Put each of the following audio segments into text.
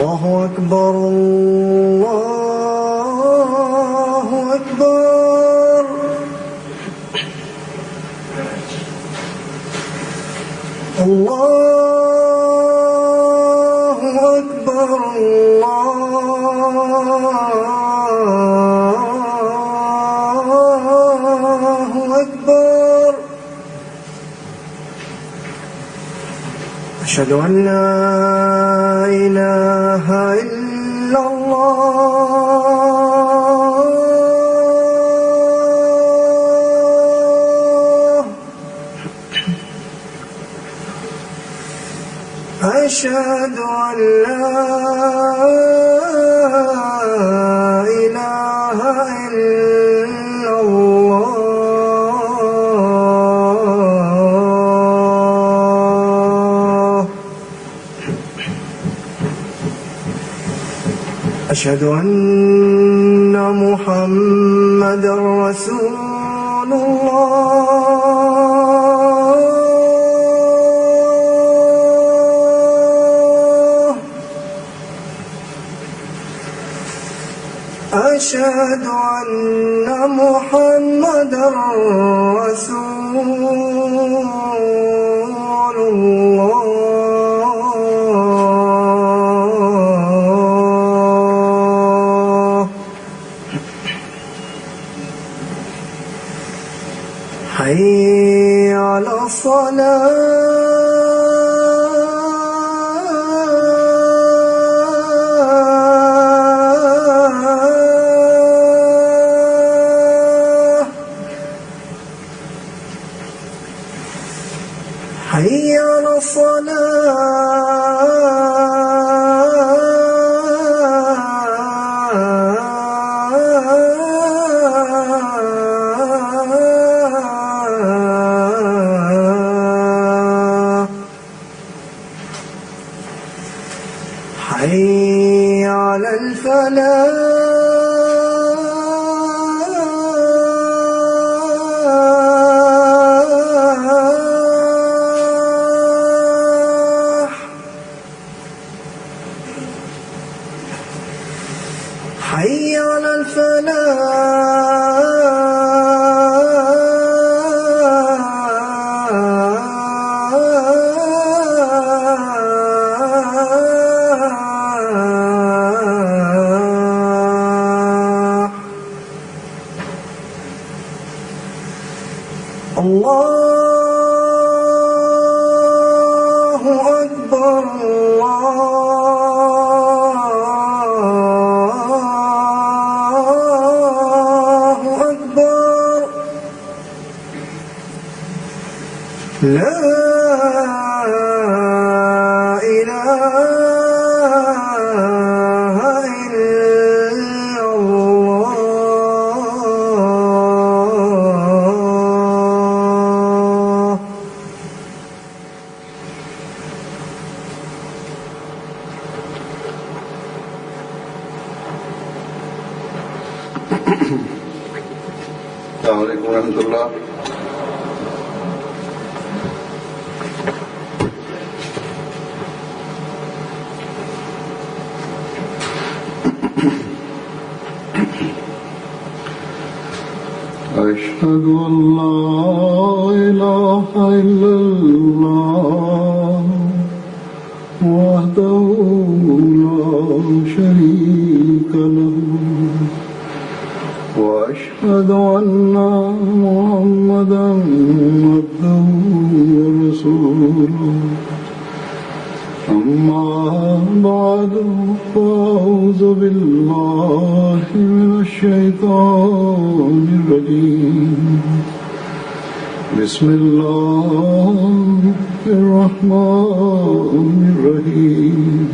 الله أكبر الله أكبر. الله أكبر الله أكبر. أشهد أن لا إله إلا الله. أشهد أن لا إله إلا الله. أشهد أن محمدًا رسول الله. أشهد أن محمدًا رسول الله. حي على الصلاة. حي على الصلاة. حي على الفلاح. حي على الفلاح. الله أكبر الله أكبر. لا إله إلا الله. السلام عليكم ورحمة الله. أشهد أن لا إله إلا الله وحده لا شريك له وأشهد أن محمدًا عبده ورسوله. أما بعد فأعوذ بالله من الشيطان الرجيم. بسم الله الرحمن الرحيم.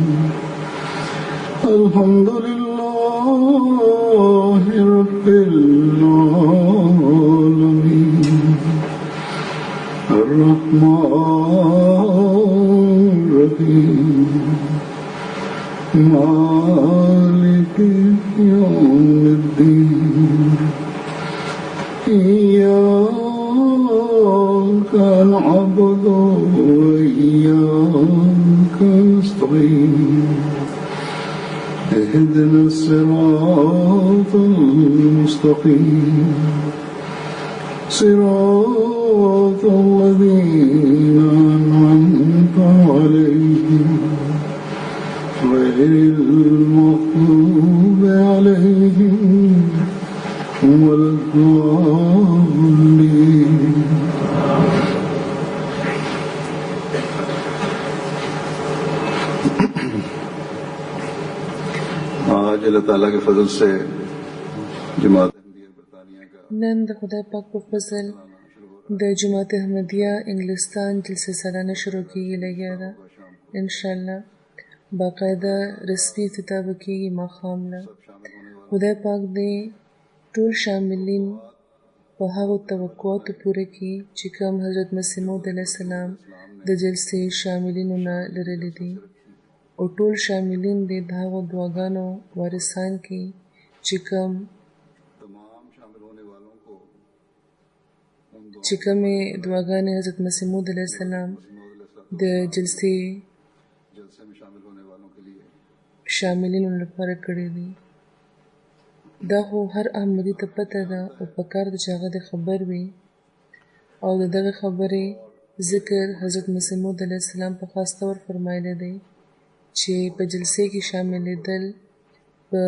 الحمد لله رب العالمين. الرحمن الرحيم. مالك يوم الدين. إياك نعبد وإياك نستعين. اهدنا الصراط المستقيم صراط الذين أنعمت عليهم غير المغضوب عليهم ولا الضالين. आज अल्लाह ताला के फजल से जमात نن د خدای پاک په فضل د جماعت احمدیه انګلستان جلسه سالانه شروع کیږي لګیا ده انشاءالله باقاعده رسمي افتتاح به کیږي ماښام له خدای پاک دې ټول شاملین په هغو توقعاتو پوره کړي چې کوم حضرت مسیح موعود علیه السلام د جلسې شاملینو نه لرلي دي او ټول شاملین دې د هغو دعاګانو وارثان کړي چې کومې دعاګانې حضرت مسیح موعود علیه السلام د جلسې شاملینو لپاره کړي دي. دا خو هر احمدي ته پته ده او پکار ده چې هغه دې خبر وي او د دغه خبرې ذکر حضرت مسیح موعود علیه السلام په خاص طور فرمایلی دی چې په جلسې کې شاملېدل په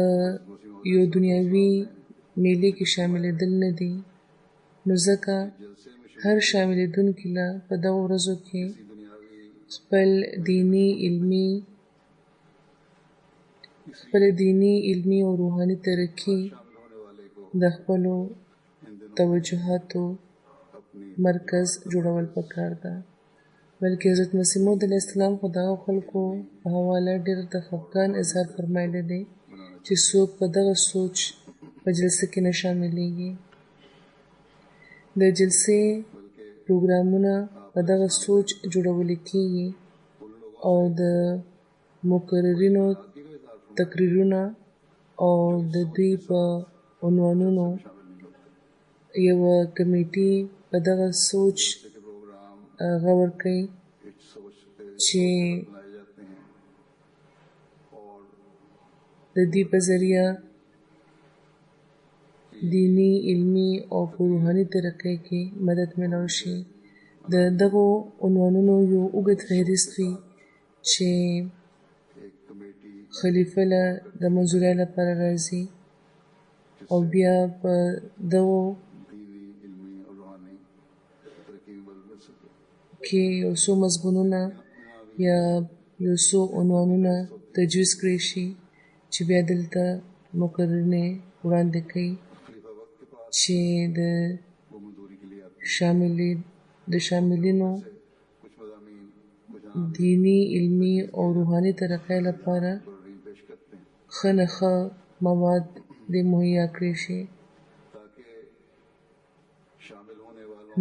یو دنیاوي میلې کې شاملېدل نه دي نو ځکه هر شاملېدونکي له په دغو ورځو کې خپل دیني علمي او روحاني ترقي د خپلو توجهاتو مرکز جوړول پکار ده بلکې حضرت مسیح موعود علیه السلام خو دغه خلکو په حواله ډېر د خفګان اظهار فرمایلی دی چې څوک په دغه سوچ په جلسه کې نه شاملېږي. د جلسې پروګرامونه په دغه سوچ جوړولی کېږي او د مقررینو تقریرونه او د دوی په عنوانونو یوه کمیټي په دغه سوچ غور کوي چې د دې په ذریعه دیني علمي او په روحاني ترقۍ کې مدد میلاو شي. د دغو عنوانونو یو اوږد فهرست وي چې خلیفه له د منظورۍ لپاره راځي او بیا په دغو کې یو څو مضمونونه یا یو څو عنوانونه تجویز کړی شي چې بیا دلته مقررینې وړاندې کوي چې د شاملینو دیني علمي او روحاني ترقۍ لپاره ښه نه ښه مواد دې مهیا کړی شي.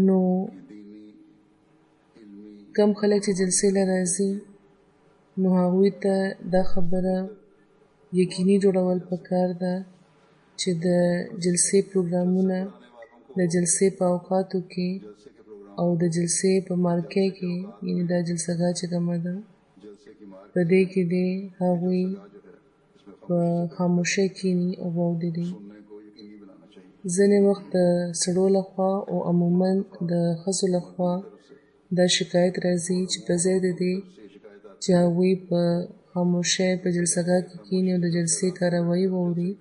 نو کم خلک چې جلسې له راځي نو هغوی ته دا خبره یقیني جوړول پکار ده چې د جلسې پروګرامونه د جلسې په اوقاتو کې او د جلسې په مارکې کې یعنې دا جلسهګاه چې کومه ده په دې کې دې هغوی په خاموشۍ کښېني او واورېدي. ځینې وخت د سړو لخوا او عموما د ښځو لخوا دا شکایت راځي چې په ځای د دې چې هغوی په خاموشۍ په جلسهګاه کې کښېني او د جلسې کاروایي واوري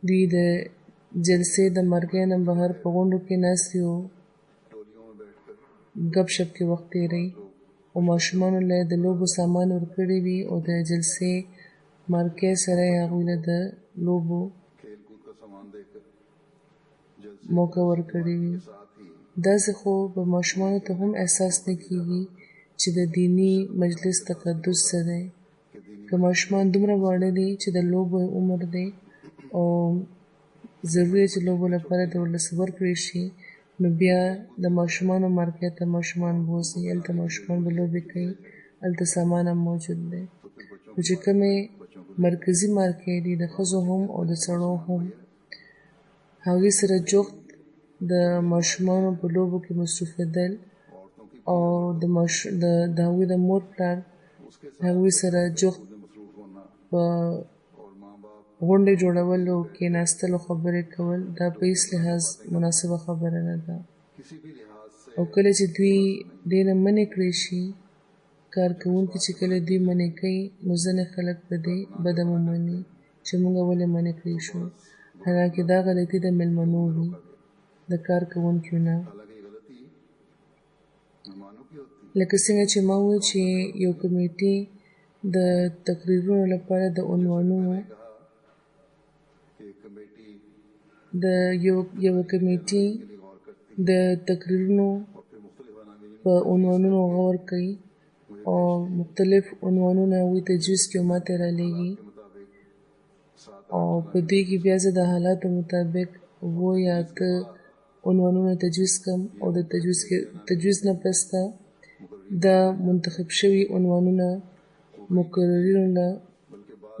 دوی د جلسې د مرګۍ نه بهر په غونډو کې ناست وي او ګپ شپ کې وخت تېروي او ماشومانو له د لوبو سامان ورکړی وي او د جلسې مرګۍ سره یې هغوی له د لوبو موقع ورکړې وي. داسې خو به ماشومانو ته هم احساس نه کېږي چې د دیني مجلس تقدس څه دی. که ماشومان دومره واړه دي چې د لوبو عمر دی او ضروري چې لوبو لپاره د ورلسې ورکړی شي نو بیا د ماشومانو مارکې ته ماشومان بوځي، هلته ماشومان به لوبې کوي، هلته سامان هم موجود دی. نو چې کومې مرکزي مارکې دي د ښځو هم او د سړو هم هغوی سره جفت د ماشومانو په لوبو کې مصروفېدل او د هغوی د مور پلار هغوی سره جفت په غونډې جوړول او کېناستل او خبرې کول دا په هیڅ لحاظ مناسبه خبره نه ده. او کله چې دوی دې نه منع کړی شي، کارکوونکي چې کله دوی منع کوي، نو ځینې خلک په دې بده ومني چې موږ ولې منع کړی شو، حالانکې دا غلطي د مېلمنو وي، د کارکوونکو نه. لکه څنګه چې ما وویل چې یو کمیټې د تقریرونو لپاره د عنوانونو یوه کمیټې د تقریرونو په عنوانونو غور کوي او مختلف عنوانونه هغوی تجویز کړي او ما ته رالیږي، او په دې کې بیا زه د حالاتو مطابق 7 یا 8 عنوانونه تجویز کړم او د تجویز نه پسته دا منتخب شوي عنوانونه مقررینو له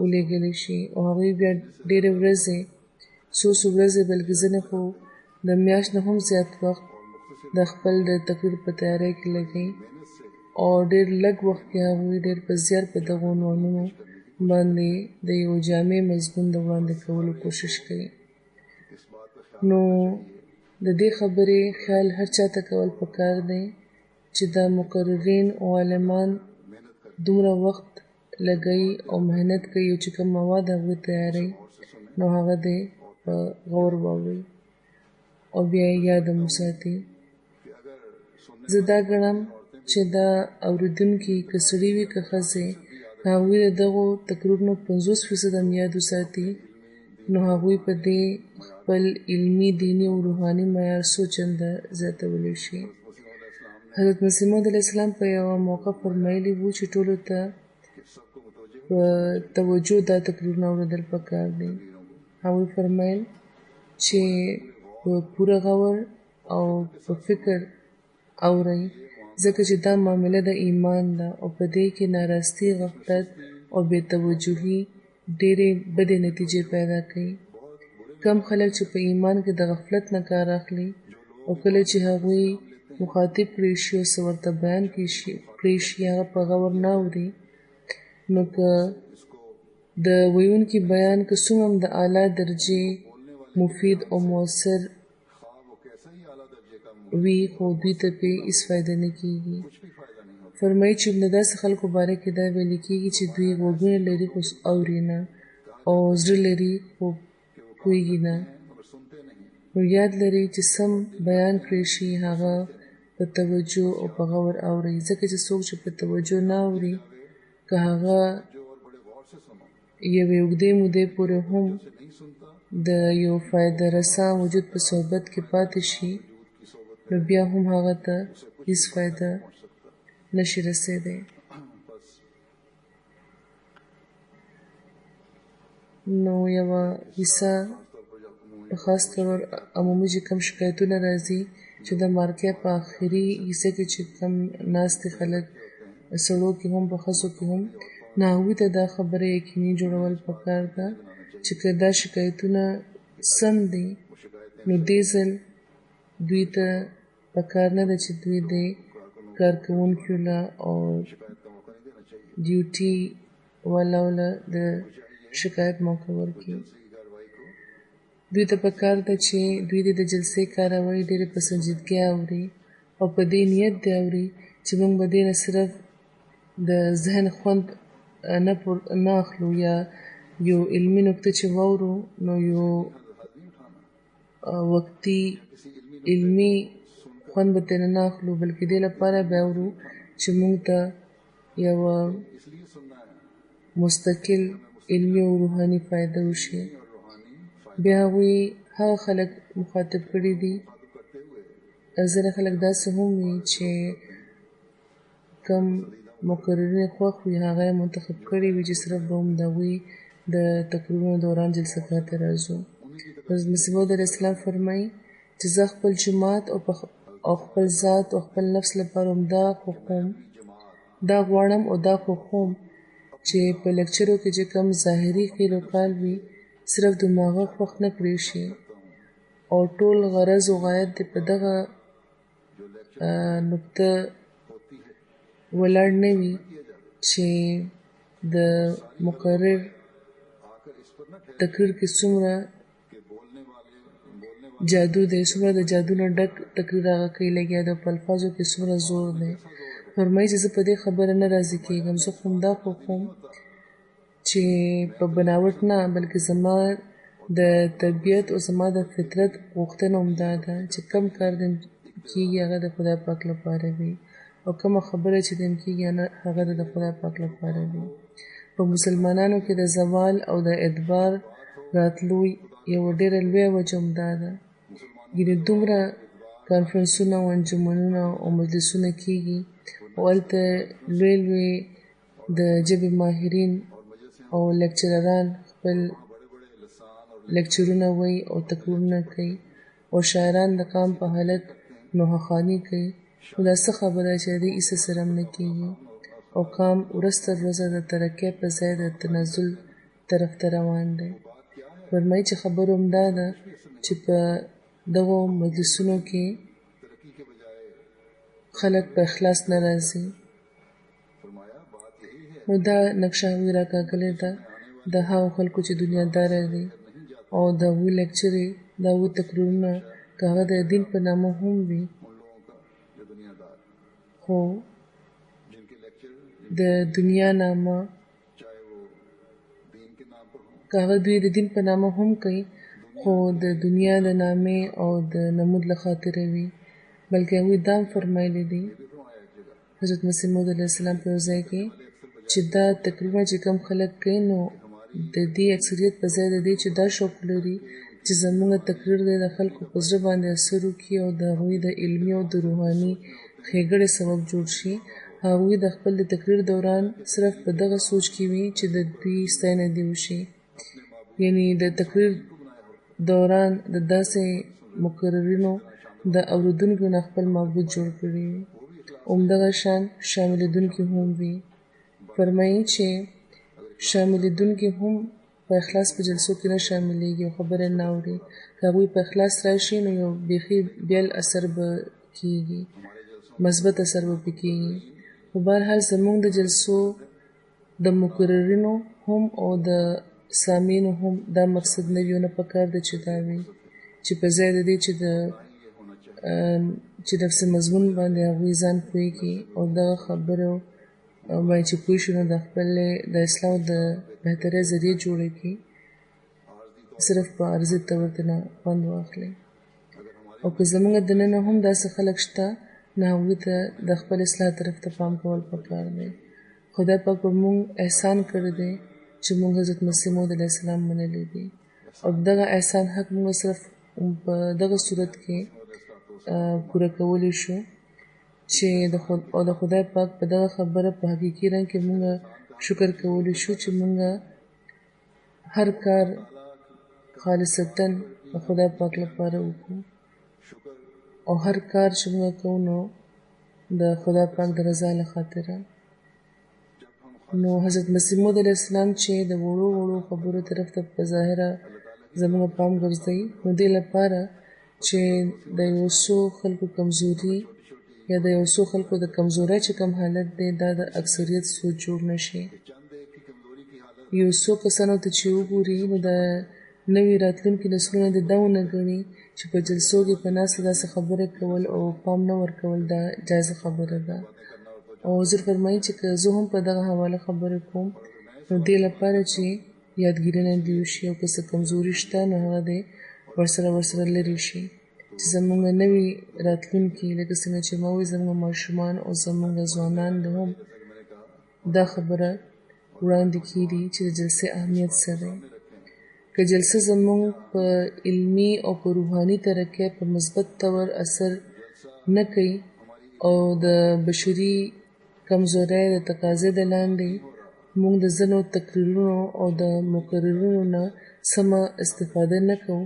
ولېږلی شي او هغوی بیا ډېرې ورځې، څو ورځې، بلکې ځینې خو د میاشت نه هم زیات وخت د خپل د تقریر په تیاری کې لګوي او ډېر لږ وخت کې هغوی ډېر په زیار په دغو عنوانونو باندې د یو جامع مضمون د وړاندې کولو کوشش کوي. نو د دې خبرې خیال هر چا ته کول پکار دی چې دا مقررین او عالمان دومره وخت لګوي او محنت کوي او چې کوم مواد هغوی تیاروي، نو هغه دې په غور واوري او بیا یې یاد مو ساتي. زه دا ګڼم چې دا اورېدونکي که سړي وي که ښځې، هغوی د دغو تقریرونو 50% هم یاد وساتي، نو هغوی په دې خپل علمي، دیني او روحاني معیار څو چنده زیاتولی شي. حضرت مسیح موعود علیه السلام په یوه موقع فرمایلي وو چې ټولو ته په توجه دا تقریرونه اورېدل پکار دي. هغوی فرمایل چې په پوره غور او په فکر اورئ، ځکه چې دا معامله د ایمان ده او په دې کې ناراستي، غفلت او بې توجهي ډېرې بدې نتیجې پیدا کوي. کم خلک چې په ایمان کې د غفلت نه کار اخلي او کله چې هغوی مخاطب کړی شي او څه ورته بیان کړی شي، هغه په غور نه اوري، نو که د ویونکي بیان که څومره هم د اعلی درجې مفید او مؤثر وي، خو دوی ته پرې هېڅ فایده نه کېږي. فرمایي چې د داسې خلکو باره کې دا ویل کېږي چې دوی غوږونه لري خو اوري نه، او زړه لري خو پوهېږي نه. نو یاد لرئ چې سم بیان کړی شي هغه په توجه او په غور اورئ، ځکه چې څوک چې په توجه نه اوري، که هغه یوې اوږدې مودې پورې هم د یو فایده رسا موجود په صحبت کې پاتې شي، نو بیا هم هغه ته هېڅ فایده نشي رسېدی. نو یوه حصه په خاص طور عمومي چې کوم شکایتونه راځي چې د مارکې په آخري حصه کې چې کوم ناستې خلک سړو کې هم په ښځو کې هم، نو هغوی ته دا خبره یقیني جوړول پکار ده چې که دا شکایتونه سم دي، نو دې ځل دوی ته پکار نه ده چې دوی د کارکوونکو له او ډیوټي والاو له د شکایت موقع ورکړي. دوی ته پکار ده چې دوی د جلسې کاروایي ډېرې په سنجیدګۍ اوري او په دې نیت دې اوري چې موږ به دې نه صرف د ذهن خوند نه اخلو یا یو علمي نکته چې واورو نو یو وقتي علمي خوند به ترې نه اخلو، بلکې دې لپاره به اورو چې موږ ته یوه مستقل علمي او روحاني فایده وشي. بیا هغوی هغه خلک مخاطب کړي دي، ځینې خلک داسې هم وي چې کم مقررین خوښ وي، هغه یې منتخب کړي وي چې صرف به هم د هغوی د تقریرونو دوران جلسه کار ته راځو. حضرت مسیح موعود علیه السلام فرمایي چې زه خپل جماعت او خپل ذات او خپل نفس لپاره هم دا غواړم او دا خوښوم چې په لیکچرو کې چې کوم ظاهري قیل و قال وي، صرف دماغه خوښ نه کړی شي او ټول غرض او غایت دې په دغه نقطه ولاړ نه وي چې د مقرر تقریر کې څومره جادو دی، څومره د جادو نه ډک تقریر هغه کوي لګیا دی، په الفاظو کې څومره زور دی. فرمایي چې زه په دې خبره نه راضي کېږم، زه خو همدا خوښوم چې په بناوټ نه بلکې زما د طبیعت او زما د فطرت غوښتنه همدا ده چې کم کار دې کېږي هغه د خدای پاک لپاره وي او کومه خبره چې دې کېږي هغه د خدای پاک لپاره وي. په مسلمانانو کې د زوال او د ادبار راتلو یوه ډېره لویه وجه همدا ده. ګینې دومره کانفرنسونه او انجمنونه او مجلسونه کېږي او هلته لوی لوی د ژبې ماهرین او لیکچرران خپل لیکچرونه وایي او تقریرونه کوي او شاعران د قام په حالت نوحه‌خواني کوي. نو دا څه خبره چې د دې هېڅ سره هم نه کېږي او قام ورځ تر ورځه د ترقۍ په ځای د تنزل طرف ته روان دی. فرمایي چې خبره همدا ده چې په دغو مجلسونو کې خلک په اخلاص نه راځي. نو دا نقشه هغوی راکاږلې ده د هغو خلکو چې دنیاداره دي او د هغوی لیکچرې د هغوی تقریرونه که هغه د دین په نامه هم وي خو د دنیا نامه که هغه دوی د دین په نامه هم کوي خو د دنیا د نامې او د نمود له خاطره وي. بلکې هغوی دا هم فرمایلی دي حضرت مسیح موعود علیه السلام په یو ځای کې چې دا تقریرونه چې کوم خلک کوي نو د دې اکثریت په ځای د دې چې دا شوق لري چې زموږ تقریر دی د خلکو په زړه باندې اثر وکړي او د هغوی د علمي او د روحاني ښېګړې سبب جوړ شي. هغوی د خپل د تقریر دوران صرف په دغه سوچ کې وي چې د دوی ستاینه دې وشي. یعنې د تقریر دوران د داسې مقررینو د اورېدونکو نه خپل معبود جوړ کړي وي. همدغه شان شاملېدونکي هم وي. فرمایي چې شاملېدونکي هم په اخلاص په جلسو کې نه شاملېږي او خبرې نه اوري. که هغوی په اخلاص راشي نو یو بیخي بیل اثر به کېږي، مثبت اثر به پرې کېږي. خو بهرحال زموږ د جلسو د مقررینو هم او د سامعینو هم دا مقصد نه وي او نه پکار ده چې دا وي چې په ځای د دې چې نفس مضمون باندې هغوی ځان پوه کړي او دغه خبرو باندې چې پوه شي نو د خپلې د اصلاح او د بهترۍ ذریعه جوړه کړي، صرف په عرضي طور نه خوند واخلي. او که زموږ دننه هم داسې خلک شته نو هغوی ته د خپل اصلاح طرف ته پام کول پکار دی. خدای پاک په موږ احسان کړی دی چې موږ حضرت مسیح موعود علیه السلام منلی دي او دغه احسان حق موږ صرف په دغه صورت کې پوره کولی شو چې د خدای پاک په دغه خبره په حقیقي رنګ کې موږ شکر کولی شو چې موږ هر کار خالصتاً د خدای پاک لپاره وکړو او هر کار چې موږ کوو نو د خدای پاک د رضا له خاطره. نو حضرت مسیح موعود علیه السلام چې د وړو وړو خبرو طرف ته په ظاهره زموږ پام ګرځوي نو دې لپاره چې د یو څو خلکو کمزوري یا د یو څو خلکو د کمزورۍ چې کوم حالت دی دا د اکثریت سوچ جوړ نه شي. یو څو کسانو ته چې وګوري نو د نوي راتلونکي نسلونه د دا ونه ګڼي چې په جلسو کې په ناسته داسې خبرې کول او پام نه ورکول دا جایزه خبره ده. او حضور فرمایي چې که زه هم په دغه حواله خبرې کوم نو دې لپاره چې یادګیرنه دې وشي او که څه کمزوري شته نو هغه دې ورسره لرې شي چې زموږ نوي راتلونکي لکه څنګه چې ما وایي زموږ ماشومان او زموږ ځوانان د هم دا خبره وړاندې کړي چې د جلسې اهمیت څه دی. که جلسه زموږ په علمي او په روحاني ترقۍ په مثبت طور اثر نه کوي او د بشري کمزورۍ د تقاضې د لاندې موږ د ځینو تقریرونو او د مقررینو نه سمه استفاده نه کوو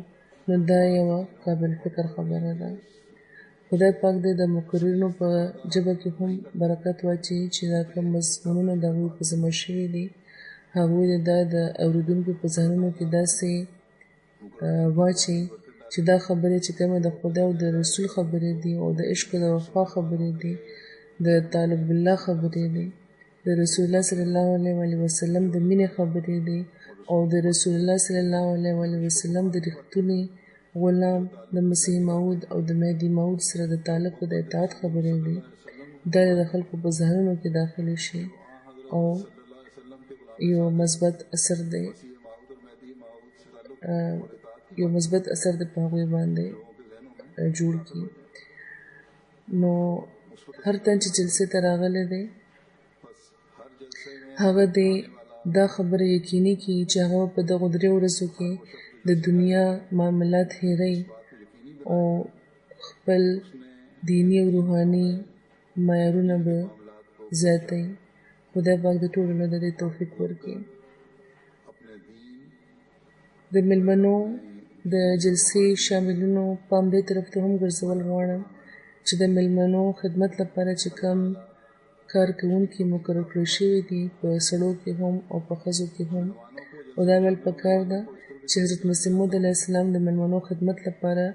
نو دا یوه قابل فکر خبره ده. خدای پاک دې د مقررینو په ژبه کې هم برکت واچوي چې دا کوم مضمونونه د هغوی په ذمه شوي دي هغوی دا د اورېدونکو په ذهنونو کې داسې واچوي چې دا خبرې چې کومه د خدای او د رسول خبرې دي او د عشق او د وفا خبرې دي د طالب الله خبرې دي د رسول الله صلی الله علیه وسلم د مینې خبرې دي او د رسول الله صلی الله علیه وسلم د رښتوني غلام د مسیح موعود او د مهدي موعود سره د تعلق د اطاعت خبرې دي. دا د خلکو په ذهنونو کې داخلي شي او یو مثبت اثر دی په هغوی باندې جوړ کړي. نو هر تن چې جلسې ته راغلی دی هغه دې دا خبره یقیني کړي چې هغه په دغو 3 ورځو کې د دنیا معاملات هېروي او خپل دیني او روحاني معیارونه به زیاتوي. خدای پاک د ټولو له دې توفیق ورکړي. د میلمنو د جلسې شاملونو پام دې طرف ته هم ګرځول غواړم چې د میلمنو خدمت لپاره چې کوم کارکوونکي مقرر کړل شوي دي په سړو کې هم او په ښځو کې هم، او دا ویل پکار ده چې حضرت مسیح موعود علیه السلام د میلمنو خدمت لپاره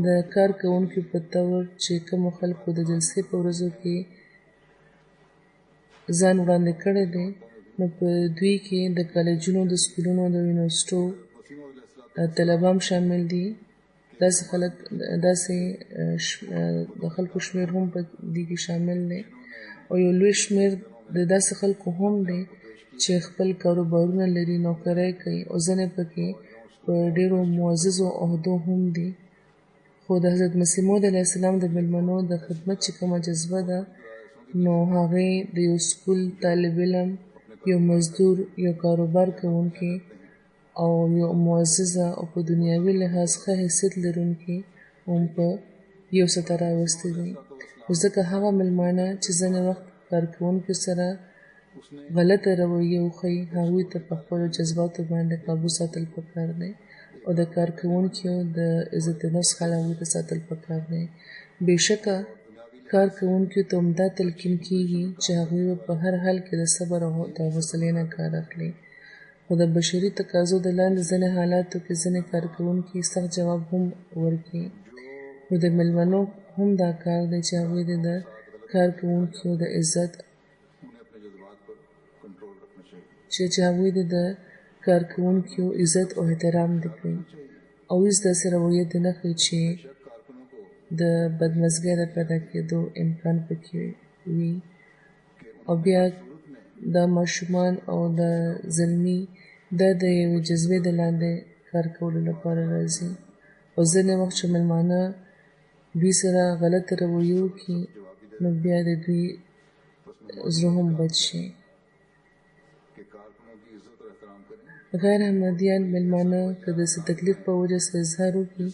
د کارکوونکو په طور چې کومو خلکو د جلسې په ورځو کې ځان وړاندې کړی دی، نو په دوی کې د کالجونو، د سکولونو، د یونیورسټو طلبه هم شامل دي. داسې د خلکو شمېر هم په دې کې شامل دی او یو لوی شمېر د داسې خلکو هم دی چې خپل کاروبارونه لري، نوکرۍ کوي او ځینې پکې په ډېرو معززو عهدو هم دي. خو د حضرت مسیح موعود علیه السلام د میلمنو د خدمت چې کومه جذبه ده، نو هغې د یو سکول طالب علم، یو مزدور، یو کاروبار کوونکی او یو معززه او په دنیاوي لحاظ ښه حیثیت لرونکي هم په یو سطح راوستي دي. ځکه هغه میلمانه چې ځینې وخت کارکوونکو سره غلطه رویه وښیي، هغوی ته په خپلو جذباتو باندې قابو ساتل پکار دی او د کارکوونکو د عزت نفس خیال هغوی ته ساتل پکار دی. بېشکه کارکوونکو ته هم دا تلقین کېږي چې هغوی به په هر حال کې د صبر او د حوصلې نه کار اخلي. خو د بشري تقاضو د لاندې ځینې حالاتو کې ځینې کارکوونکي سخت جواب هم ورکوي. نو د میلمنو هم دا کار دی چې هغوی د کارکوونکو د عزت او احترام دې کوي او هېڅ داسې رویه دې نه ښیي چې د بدمزګۍ د پیدا کېدو امکان پکې وي. او بیا دا ماشومان او دا زلمي دا د یوې جذبې د لاندې کار کولو لپاره راځي او ځینې وخت چې میلمانه دوی سره غلطه رویه وکړي، نو بیا د دوی زړه هم بد شي. غیر احمدیان میلمانه که د څه تکلیف په وجه څه اظهار وکړي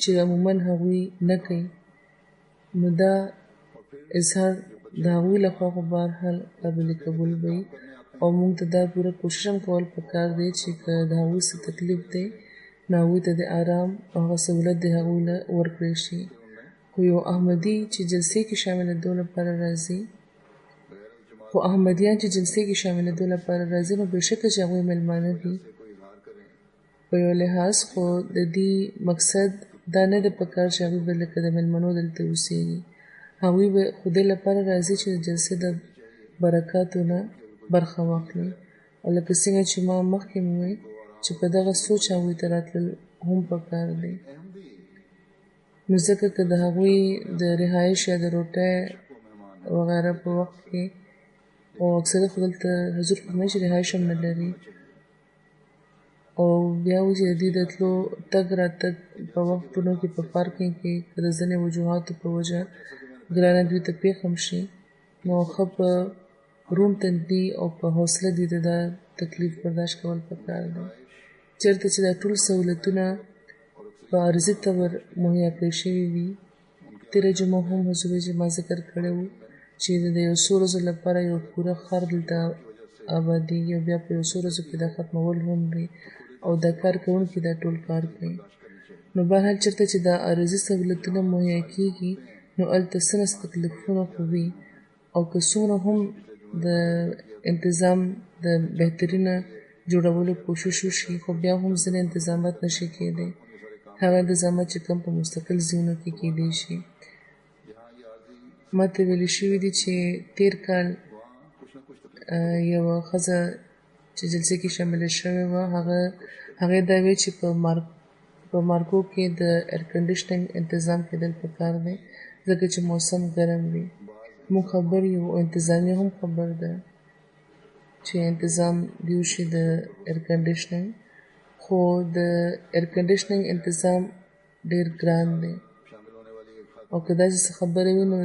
چې عموماً هغوی نه کوي، نو دا اظهار د هغوی لخوا خو بهرحال قابل قبول وي او موږ ته دا پوره کوشش هم کول پکار دی چې که د هغوی څه تکلیف دی، نو هغوی ته د آرام او هغه سهولت د هغوی له ورکړی شي. خو یو احمدي چې جلسې کې شاملېدو لپاره راځي، نو بېشکه چې هغوی میلمانه دي په یو لحاظ، خو د دې مقصد دا نه دی پکار چې هغوی به لکه د میلمنو دلته اوسېږي. هغوی به خو دې لپاره راځي چې د جلسې د برکاتو نه برخه واخلي. او لکه څنګه چې ما مخکې وویل چې په دغه سوچ هغوی ته راتلل هم پکار دی. نو ځکه که د هغوی د رهایش یا د روټۍ وغیره په وخت کې، او اکثره خو دلته حضور فرمایي چې رهایش هم نه لري، او بیا وایي چې د دوی د تلو تګ راتګ په وختونو کې په پارکینګ کې که د ځینې وجوهاتو په وجه ګرانه دوی ته پېښ هم شي، نو ښه په روم تندي او په حوصله دوی ته دا تکلیف برداشت کول پکار دی. چېرته چې دا ټول سهولتونه په عارضي طور مهیا کړی شوي وي. تېره جمعه هم حضور چې ما ذکر کړی و چې د یو څو ورځو لپاره یو پوره ښار دلته آبادېږي او بیا په یو څو ورځو کې دا ختمول هم وي او دا کار کوونکي دا ټول کار کوي. نو بهرحال چېرته چې دا عارضي سهولتونه مهیا کېږي، نو هلته څه نه څه تکلیفونه خو وي، او که څومره هم د انتظام د بهترینه جوړولو کوشش وشي، خو بیا هم ځینې انتظامات نشي کېدی. هغه انتظامات چې کوم په مستقل ځایونو کې کېدی شي. ما ته ویلي شوي دي چې تېر کال یوه ښځه چې جلسې کې شامله شوې وه هغې دا ویل چې په مارکو کې د ایر کنډیشنینګ انتظام کېدل پکار دی ځکه چې موسم ګرم وي. موږ خبر یو او انتظامیه هم خبر ده چې انتظام دې وشي د ایر کنډیشنینګ، خو د ایر کنډیشنینګ انتظام ډېر ګران دی او که داسې څه خبره وي نو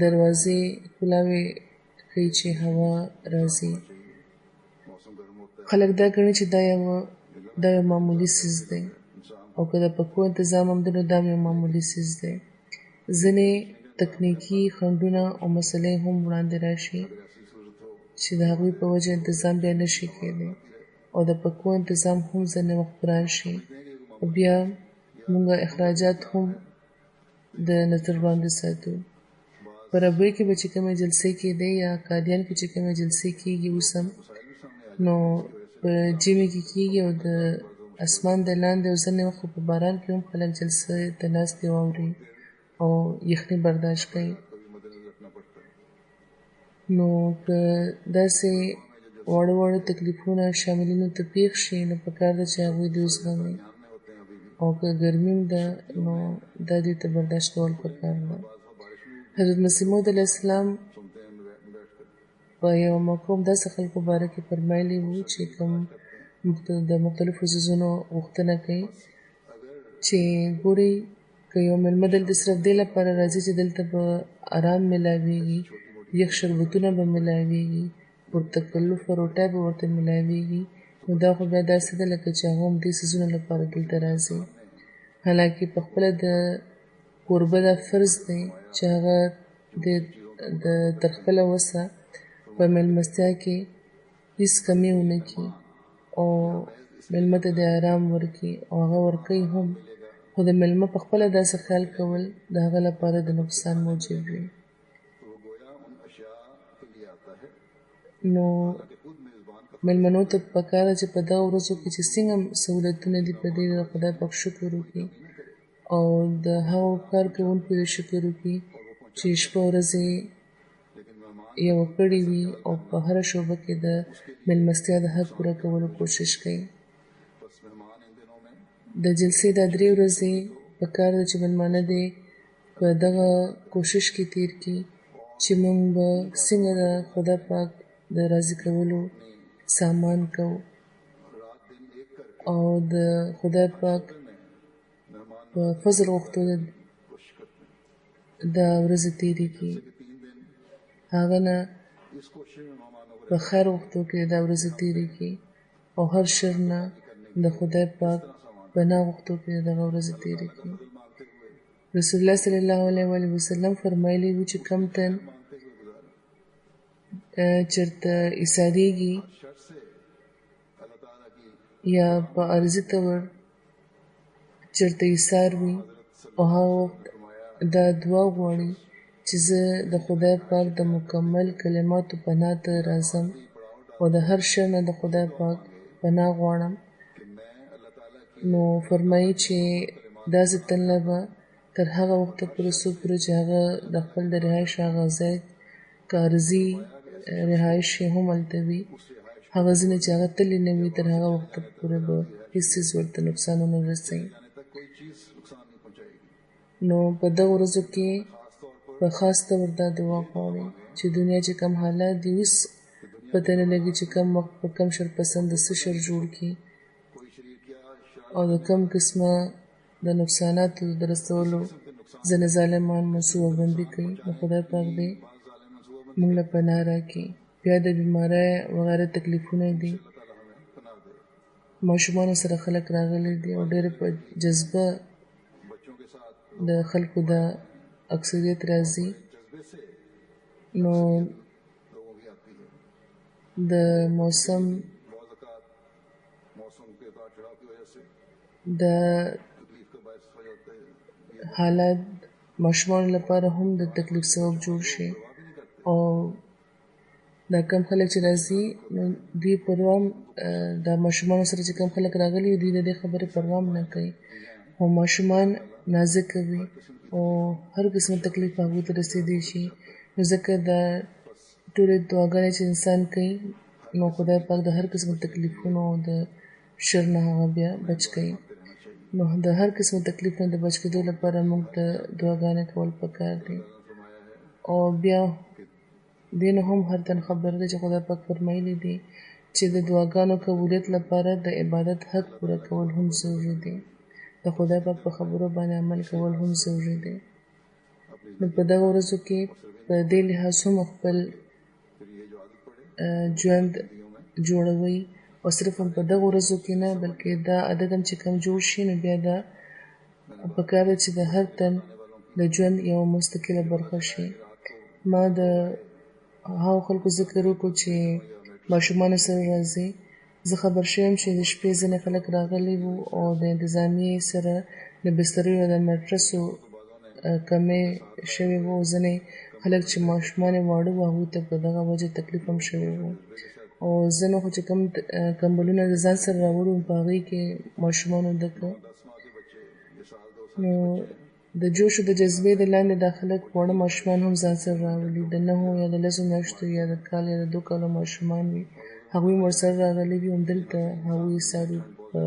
دروازې کلاوې ښیي چې هوا راځي. خلک دا ګڼي چې دا یو معمولي څیز دی او که د پکو انتظام هم دی نو دا یو معمولي څیز دی. ځینې تکنیکي خنډونه او مسلې هم وړاندې راشي چې د هغوی په وجه انتظام بیا نشي کېدی او د پکو انتظام هم ځینې وخت ګران شي او بیا موږ اخراجات هم د نظر وړاندې ساتو. په ربوی کې به چې کومې جلسې کېدی یا قادیان کې چې کومې جلسې کېږي اوس هم نو په ژمي کې کېږي او د اسمان د لاندې او ځینې وخت په باران کې هم خلک جلسې ته ناستې واوري او یخني برداشت کوي. نو که داسې واړه تکلیفونه شاملینو ته پیښ شي نو پکار ده چې هغوی دې وزغمي او که ګرمي هم ده نو دا دې ته برداشت کول پکار ده. حضرت مسیح موعود علیه السلام په یوه موقع هم داسې خلکو باره کې فرمایلي وو چې کوم د مختلفو څیزونو غوښتنه کوي چې ګورئ که یو مېلمه دلته صرف دې لپاره راځي چې دلته به ارام میلاویږي، یخ شربتونه به میلاویږي، پرتکلفه روټۍ به ورته میلاویږي، نو دا خو بیا داسې ده لکه چې هغه هم دې څیزونو لپاره دلته راځي. حالانکې پخپله د کوربه دا فرض دی چې هغه د تر خپله وسه په مېلمستیا کې هېڅ کمي ونه کړي او مېلمه ته د ارام ورکړي او هغه ورکوي هم، خو د مېلمه پخپله داسې خیال کول د هغه لپاره د نقصان موجب وي. نو مېلمنو ته پکار ده چې په دغه ورځو کې چې څنګه سهولتونه دي په دې د خدای پاک شکر وکړي او د هغو کار کوونکو د شکر وکړي چې شپه ورځې یوه کړې وي او په هره شعبه کې د مېلمستیا د حق پوره کولو کوشش کوي. د جلسې دا 3 ورځې پکار ده چې مېلمانه دې په دغه کوشش کې تیر کړي چې موږ به څنګه د خدای پاک د راضي کولو سامان کوو او د خدای پاک په فضل غوښتو دا ورځې تېرې کړي، هغه نه په خیر غوښتو کې دا ورځې تېرې کړي او هر شر نه د خدای پاک پناه غوښتو کې دغه ورځې تېرې کړي. رسول الله صلی الله علیه وسلم فرمایلی وو چې کم تن چېرته ایسارېږي یا په عرضي طور چېرته ایسار وي او هغه وخت دا دعا غواړي چې زه د خدای پاک د مکمل کلماتو پناه ته راځم او د هر شر نه د خدای پاک پناه غواړم، نو فرمایي چې داسې تن له به تر هغه وخته پورې څو پورې چې هغه د خپل د رهایش هغه ځای که عرضي رهایش یې هم هلته وي، هغه ځینې چې هغه تللی نه وي تر هغه وخته پورې به هېڅ څیز ورته نقصان ونه رسوي. نو په دغه ورځو کې په خاص ډول دا دعا غواړي چې دنیا چې کوم حالات دي اوس پته نه لګي چې کوم وخت په کوم شر پسنده څه شر جوړ کړي او د کوم قسمه د نقصاناتو د رسولو ځینې ظالمان منصوبه بندي کوي. نو خدای پاک دې موږ له پناه راکړي. بیا د بیمارۍ وغیره تکلیفونه دي، ماشومانو سره خلک راغلي دي او ډېر په جذبه د خلکو د اکثریت راځي، نو د موسم د حالات ماشومانو لپاره هم د تکلیف سبب جوړ شي او دا کم خلک چې راځي نو دوی پروا د ماشومانو سره چې کم خلک راغلي دوی د دې خبرې پروا نه کوي، خو ماشومان نازکه وي او هر قسمه تکلیف هغوی ته رسېدی شي، نو ځکه دا ټولې دعاګانې چې انسان کوي نو خدای پاک د هر قسم تکلیفونو او د شر نه هغه بیا بچ کوي. نو د هر قسم تکلیف نه د بچ کېدو لپاره موږ د دعاګانې کول پکار دي. او بیا دې نه هم هر تن خبر دی چې خدای پاک فرمایلی دی چې د دعاګانو قبولیت لپاره د عبادت حق پوره کول هم ضروري دی. د خدای پاک په خبرو باندې عمل کول هم ضروري دی. نو په دغه ورځو کې په دې لحاظ هم خپل ژوند جوړوي او صرف هم په دغه ورځو کې نه بلکې دا عادت هم چې کوم جوړ شي نو بیا دا پکار دی چې د هر تن د ژوند یوه مستقله برخه شي. ما د هغو خلکو ذکر وکړو چې ماشومانو سره راځي. زه خبر شویم چې د شپې ځینې خلک راغلي وو او د انتظامیې سره د بسترې او د میټرسو کمې شوې وو. ځینې خلک چې ماشومان یې واړه وو هغوی ته په دغه وجه تکلیف هم شوی وو. او ځینو خو چې کوم کمبلونه د ځان سره راوړي وو په هغې کې ماشومانو ډکه. نو د جوش او د جذبې د لاندې دا خلک واړه ماشومان هم ځان سره راولي. د 9 یا د 10 میاشتو یا د کال یا د 2 کالو ماشومان وي هغوی هم ورسره راغلي وي. همدلته هغوی څاروي په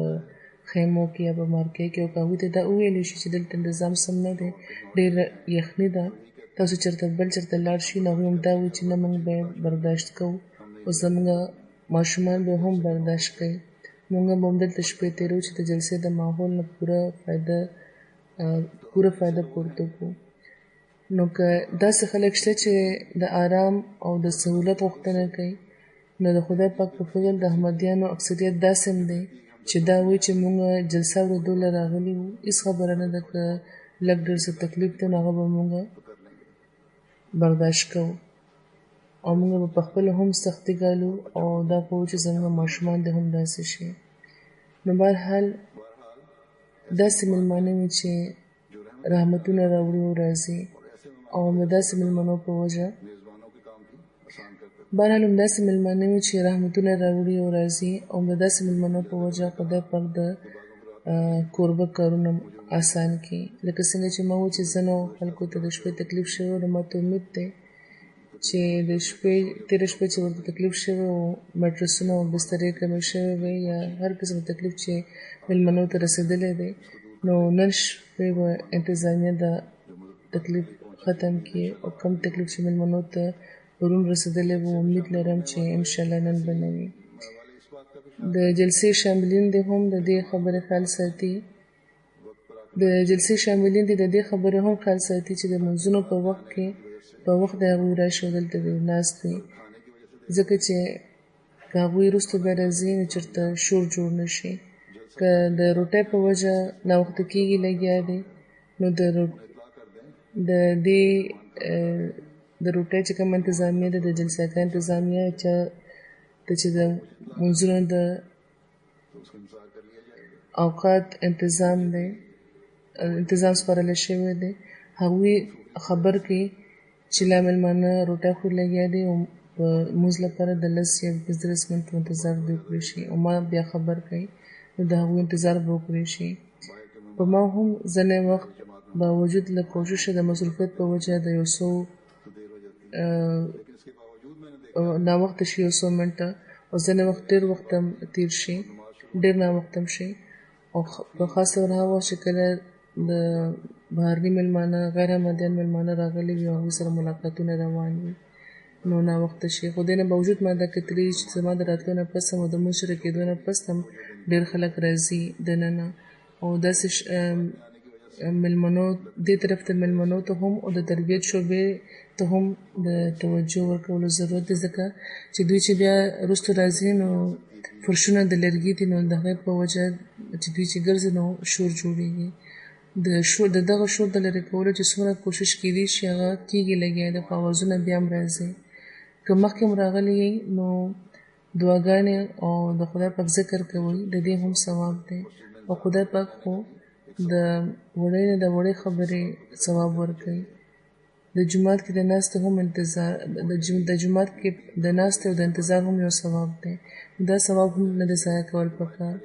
خیمو کې یا په مارکۍ کې. او که هغوی ته دا وویلی شي چې دلته نظام سم نه دی، ډېره یخني ده، تاسو چېرته بل چېرته لاړ شئ، نو هغوی هم دا وایي چې نه موږ به یې برداشت کوو او زموږ ماشومان به هم برداشت کوي. موږ هم همدلته شپې تېروو چې د جلسې د ماحول نه پوره فایده پورته کړو. نو که داسې خلک شته چې د آرام او د سهولت غوښتنه کوي نو د خدای پاک په فضل د احمدیانو اکثریت داسې هم دی چې دا وایي چې موږ جلسه اورېدو له راغلي وو، هېڅ خبره نه ده. که لږ ډېر څه تکلیف دی نو هغه به موږ برداشت کوو او موږ به په خپله هم سختي ګالو او دا کوو چې زموږ ماشومان دې هم داسې شي. نو بهرحال داسې مېلمانه وي چې رحمتونه راوړي او راځي او د داسې مېلمنو په وجه بهرحال همداسې مېلمانه وي چې رحمتونه راوړي او راځي او د داسې مېلمنو په وجه خدای پاک د کوربه کارونه آسان کړي. لکه څنګه چې ما وویل چې ځینو خلکو ته د شپې تکلیف شوی و. نو ما ته امید دی چې د شپې تېره شپه چې ورته تکلیف شوی و، میټرسونه او بسترې کمې شوې وې یا هر قسم تکلیف چې مېلمنو ته رسېدلی دی، نو نن شپې به انتظامیه دا تکلیف ختم کړي او کوم تکلیف چې مېلمنو ته پرون رسېدلی و امید لرم چې انشاءالله نن به نه وي. د جلسې شاملین دې هم د دې خبرې خیال ساتي. د جلسې شاملین دې د دې خبرې هم خیال ساتي چې د لمونځونو په وخت کې په وخت د هغوی راشي او دلته دې ناست وي، ځکه چې که هغوی وروسته بیا راځي نو چېرته شور جوړ نه شي. که د روټۍ په وجه ناوخته کېږي لګیا دی نو د دې د روټۍ چې کوم انتظامیه ده د جلسه انتظامیه چا ته چې د لمونځونو د اوقات انتظام سپارلی شوی دی، هغوی خبر کړي چې لا مېلمانه روټۍ خور لګیا دي او په لمونځ لپاره د 10 یا 15 منټو انتظار دې وکړی شي او ما بیا خبر کړئ نو د هغوی انتظار به وکړی شي. په ما هم ځینې وخت باوجود له کوششه د مصروفیت په وجه د یو څو ناوخته شي، یو څو منټه او ځینې وخت ډېر وخت هم تېر شي، ډېر ناوخته هم شي. او په خاص ډول هغه وخت چې کله د بهرني مېلمانه غیر احمدیان مېلمانه راغلي وي او هغوی سره ملاقاتونه روان وي نو ناوخته شي. خو دې نه باوجود ما دا کتلي چې زما د راتلو نه پس هم او د لمونځ شروع کېدو نه پس هم ډېر خلک راځي دننه او داسې مېلمنو دې طرف ته مېلمنو ته هم او د تربیت شعبې ته هم د توجه ورکولو ضرورت دی، ځکه چې دوی چې بیا وروسته راځي نو فرشونه د لرګي دي نو د هغې په وجه چې دوی چې ګرځي نو شور جوړېږي. د دغه شور د لرې کولو چې څومره کوشش کېدی شي هغه کېږي لګیا دی، خو اوازونه بیا هم راځي. که مخکې هم راغلي یئ نو دعاګانې او د خدای پاک ذکر کوئ، د دې هم ثواب دی او خدای پاک خو د وړۍ نه د وړۍ خبرې ثواب ورکوي. د جومات کې د ناستې هم د جومات کې د ناستې او د انتظار هم یو ثواب دی. دا ثواب هم نه د ضایع کول پکار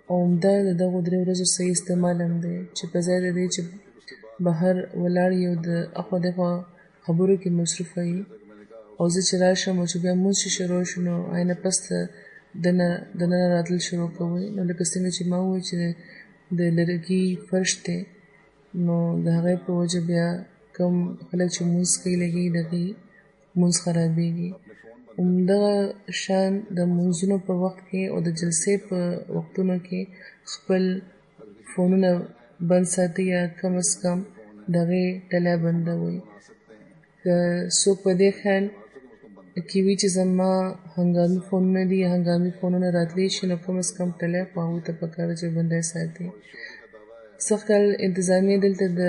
او همدا د دغو 3 ورځو صحیح استعمال هم دی چې په ځای د دې چې بهر ولاړ یې او د اخوا دېخوا خبرو کې مصروفه یې او زه چې راشم او چې بیا مونځ چې شروع شو نو آینه پس ته دننه راتلل شروع کوئ. نو لکه څنګه چې ما وویل چې د لرګي فرش دی نو د هغې په وجه بیا کوم خلک چې مونځ کوي لږې د هغې مونځ خرابېږي. همدغه شان د مونځونو په وخت کې او د جلسې په وختونو کې خپل فونونه بند ساتي یا کم از کم د هغې ټلی بندوئ. که څوک په دې خیال کې وي چې زما هنګامي فونونه دي یا هنګامي فونونه راتلی شي نو کم از کم ټلی خو هغوی ته پکار ده چې بندی ساتي. سخت کال انتظامیه دلته د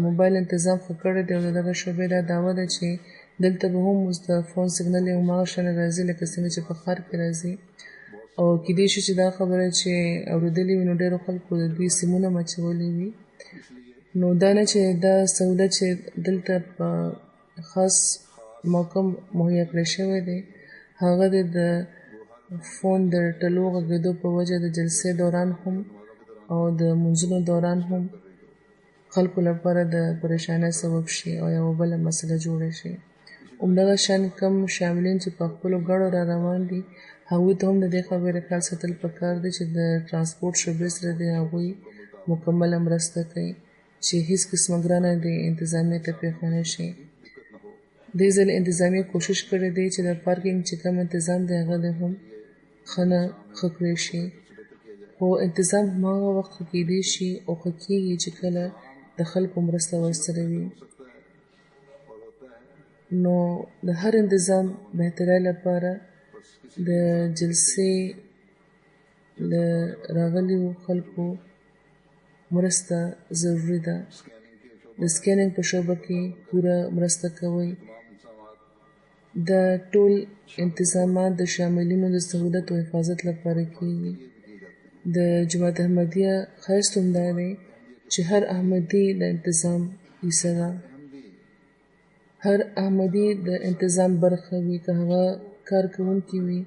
موبایل انتظام ښه کړی دی او د دغه شعبې دا دعوه ده چې دلته به هم اوس د فون سیګنل یو هماغه شانې راځي لکه څنګه چې په ښار کې راځي. او کیدای شي چې دا خبره چې اورېدلې وي نو ډېرو خلکو د دوی سیمونه هم اچولي وي. نو دا نه چې دا سهولت چې دلته په خاص موقع مهیا کړی شوی دی هغه د فون د ټلو غږېدو په وجه د جلسې دوران هم او د مونځونو دوران هم خلکو لپاره د پریشانۍ سبب شي او یوه بله مسله جوړه شي. همدغه شان کم شاملین چې په خپلو ګاړو را روان دي هغوی ته هم د دې خبرې خیال ساتل پکار دی چې د ترانسپورټ شعبې سره د هغوی مکمله مرسته کوي چې هیڅ قسمه ګرانه د انتظامیې ته پېښه نه شي. دې ځل انتظامیې کوشش کړی دی چې د پارکینګ چې کوم انتظام دی هغه د هم ښه کړی شي. خو انتظام هماغه وخت ښه کېدی شي او ښه کېږي چې کله د خلکو مرسته ورسره وي. نو د هر انتظام بهترۍ لپاره د جلسې له راغلیو خلکو مرسته ضروري ده. د سکینینګ په شعبه کې پوره مرسته کوئ. دا ټول انتظامات د شاملینو د سهولت او حفاظت لپاره کېږي. د جماعت احمدیه ښایست هم دا دی چې هر احمدي د انتظام حصه ده. هر احمدي د انتظام برخه وي که هغه کارکوونکي وي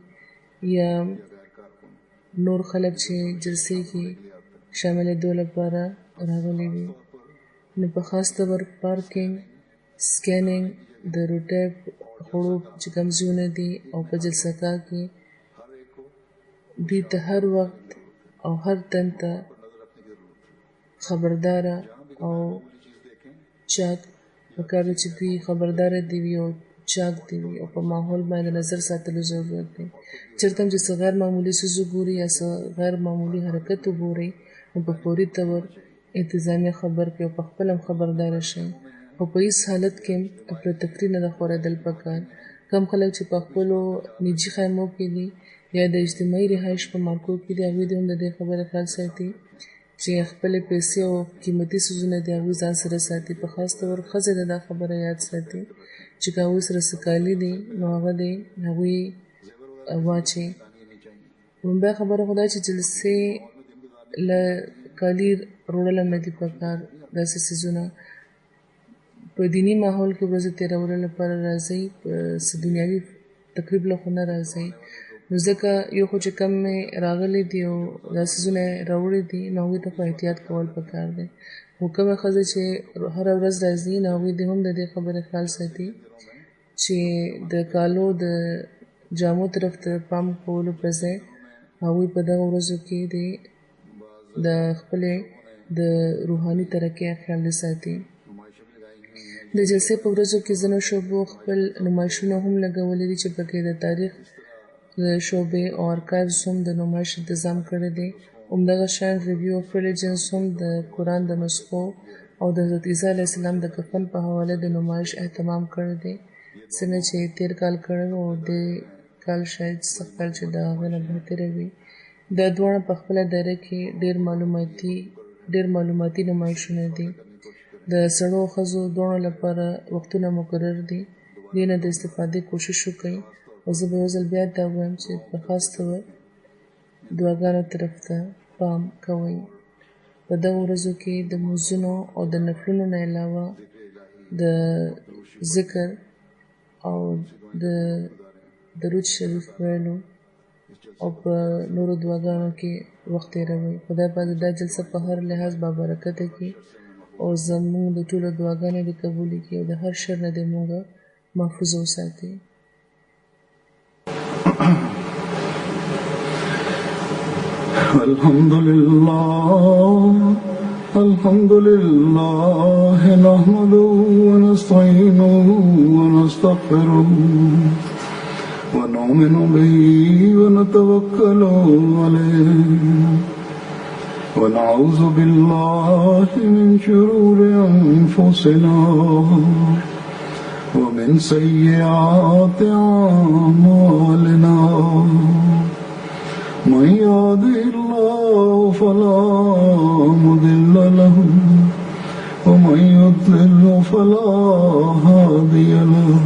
یا نور خلک چې جلسې کې شاملېدو لپاره راغلي وي. نو په خاص ډول پارکینګ، سکینینګ، د روټۍ خوړو چې کوم ځایونه دي او په جلسه کار کې دوی ته هر وخت او هر تن ته خبرداره او چاک پکار ده چې دوی خبرداره دي وي او چاک دي وي او په ماحول باندې نظر ساتلو ضرورت دی. چېرته هم چې څه غیر معمولي څیز وګوري یا څه غیر معمولي حرکت وګورئ نو په فوري طور انتظامیه خبر کړئ او په خپله هم خبرداره شئ. او په هېڅ حالت کې هم افراطفري نه ده خورېدل پکار. کم خلک چې په خپلو نجي خیمو کې دي یا د اجتماعي رهایش په مارکو کې دي هغوی دې هم د دې خبرې خیال ساتي چې خپلې پیسې او قیمتي څیزونه دي هغوی ځان سره ساتي. په خاص ډول ښځې د دا خبره یاد ساتي چې که هغوی سره څه کالي دي نو هغه دې هغوی واچوي. بیا خبره خو دا چې جلسې له کالي وروړل هم نه دي پکار. داسې څیزونه په دیني ماحول کې ورځې تېرولو لپاره راځئ، په څه دنیاوي تقریب له خو نه راځئ. نو ځکه یو خو چې کم مې راغلی دي او دا څیزونه یې راوړي دي نو هغوی ته خو احتیاط کول پکار دی. خو کومه ښځه چې هره ورځ راځي نو هغوی دې هم د دې خبرې خیال ساتي چې د کالو د جامو طرف ته پام کولو په ځای هغوی په دغه ورځو کې د خپلې د روحاني ترقۍ خیال ساتي. د جلسې په ورځو کې ځینو شعبو خپل نمایشونه هم لګولي دي چې پکې د تاریخ د شعبې او ارکایوز هم د نمایش انتظام کړی دی. همدغه شان ریویو اف ریلیجنز هم د قرآن د نسخو او د حضرت عیسی علیه السلام د کفن په حواله د نمایش اهتمام کړی دی څنګه چې تېر کال کړی او دې کال شاید سخت کال چې د هغه نه بهتره وي. دا دواړه په خپله دایره کې ډېر معلوماتي نمایشونه دي. د سړو او ښځو دواړو لپاره وختونه مقرر دي. دې نه د استفادې کوشش وکړئ او زه به یو ځل بیا دا ووایم چې په خاص ډول دعاګانو طرف ته پام کوئ. په دغه ورځو کې د مونځونو او د نفلونو نه علاوه د ذکر او د درود شریف ویلو او په نورو دعاګانو کې وخت تېروئ. خدای پاک دا جلسه په هر لحاظ بابرکته کړي او زموږ د ټولو دعاګانې دې قبولې کړي او د هر شر نه دې موږ محفوظ وساتي. الحمد لله نحمده ونستعينه ونستغفره ونؤمن به ونتوكل عليه ونعوذ بالله من شرور أنفسنا ومن سيئات أعمالنا من يهده الله فلا مضل له ومن يضلل فلا هادي له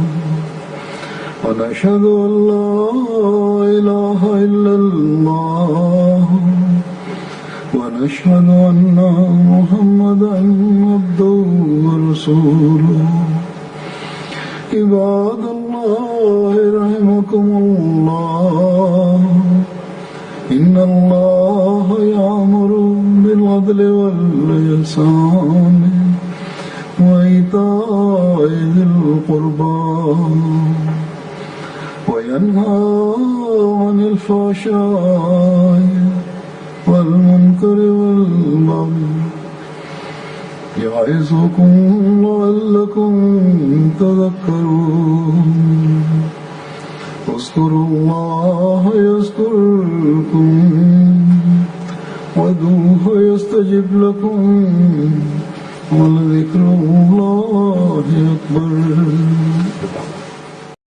ونشهد أن لا إله إلا الله ونشهد أن محمدا عبده ورسوله عباد الله رحمكم الله إن الله يأمر بالعدل والإحسان وإيتاء ذي القربى وينهى عن الفحشاء والمنكر والبغي يعظكم لعلكم تذكرون اذكروا الله يذكركم وادعوه يستجب لكم ولذكر الله أكبر.